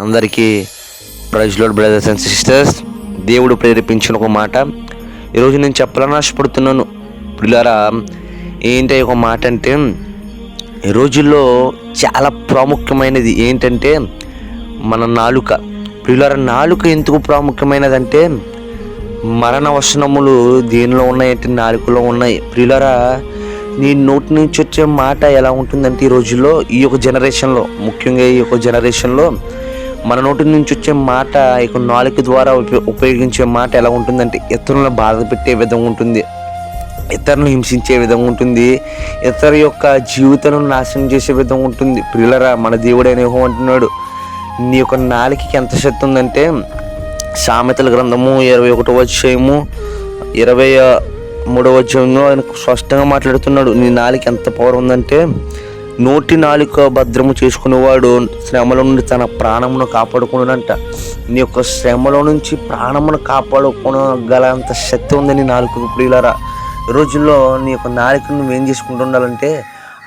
అందరికీ praise Lord brothers and sisters. దేవుడు ప్రేరేపించిన ఒక మాట ఈరోజు నేను చెప్పాలని ఆశపడుతున్నాను. పిల్లారా, ఏంటి ఒక మాట అంటే, ఈ రోజుల్లో చాలా ప్రాముఖ్యమైనది ఏంటంటే మన నాలుక. పిల్లారా, నాలుక ఎందుకు ప్రాముఖ్యమైనదంటే మరణ వచనములు దేనిలో ఉన్నాయంటే నాలుకలో ఉన్నాయి. పిల్లారా, నీ నోటి నుంచి వచ్చే మాట ఎలా ఉంటుందంటే ఈ రోజుల్లో ఈ యొక్క జనరేషన్లో, ముఖ్యంగా ఈ యొక్క జనరేషన్లో మన నోటి నుంచి వచ్చే మాట, ఈ నాలుక ద్వారా ఉపయోగించే మాట ఎలా ఉంటుందంటే ఇతరులను బాధ పెట్టే విధంగా ఉంటుంది, ఇతరులను హింసించే విధంగా ఉంటుంది, ఇతర యొక్క జీవితాలను నాశనం చేసే విధంగా ఉంటుంది. పిల్లరా, మన దేవుడైన యెహోవా అంటున్నాడు, నీ యొక్క నాలుకకి ఎంత శక్తి ఉందంటే సామెతల గ్రంథము 21వ అధ్యాయము 23వ అధ్యాయంలో ఆయన స్పష్టంగా మాట్లాడుతున్నాడు. నీ నాలుక ఎంత పవర్ ఉందంటే, నోటి నాలుక భద్రము చేసుకునేవాడు శ్రమల నుండి తన ప్రాణమును కాపాడుకున్నాడంట. నీ యొక్క శ్రమలో నుంచి ప్రాణమును కాపాడుకోగలంత శక్తి ఉంది నీ నాలుకకు. ప్రియులారా, రోజుల్లో నీ యొక్క నాలుకను నువ్వేం చేసుకుంటూ ఉండాలంటే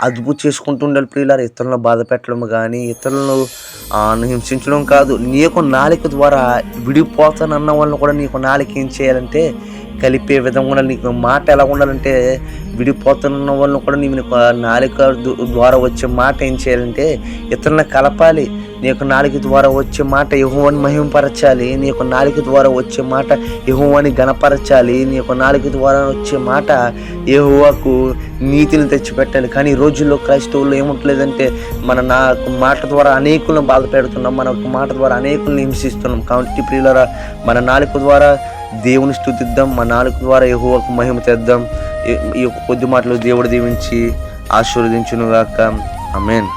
అదుపు చేసుకుంటూ ఉండాలి. ప్రియులారా, ఇతరులను బాధ పెట్టడం కానీ ఇతరులను హింసించడం కాదు. నీ యొక్క నాలుక ద్వారా విడిపోతానన్న వాళ్ళని కూడా నీ యొక్క నాలుక ఏం చేయాలంటే కలిపే విధంగా ఉండాలి. నీకు మాట ఎలా ఉండాలంటే విడిపోతున్న వాళ్ళని కూడా నీ నాలుక ద్వారా వచ్చే మాట ఏం చేయాలంటే ఇతరులను కలపాలి. నీ యొక్క నాలుక ద్వారా వచ్చే మాట యెహోవాని మహిమపరచాలి. నీ యొక్క నాలుక ద్వారా వచ్చే మాట యెహోవాని ఘనపరచాలి. నీ యొక్క నాలుక ద్వారా వచ్చే మాట యెహోవాకు నీతిని తెచ్చిపెట్టాలి. కానీ ఈ రోజుల్లో క్రైస్తవులు ఏముంటలేదంటే మన మాట ద్వారా అనేకులను బాధ పెడుతున్నాం, మన మాట ద్వారా అనేకులను హింసిస్తున్నాం. కాబట్టి ప్రియులారా, మన నాలుక ద్వారా దేవుని స్తుతిద్దాం, మన నాలుక ద్వారా యెహోవాకు మహిమ తెద్దాం. ఈ కొద్ది మాటలు దేవుడు దీవించి ఆశీర్వదించును గాక. ఆమేన్.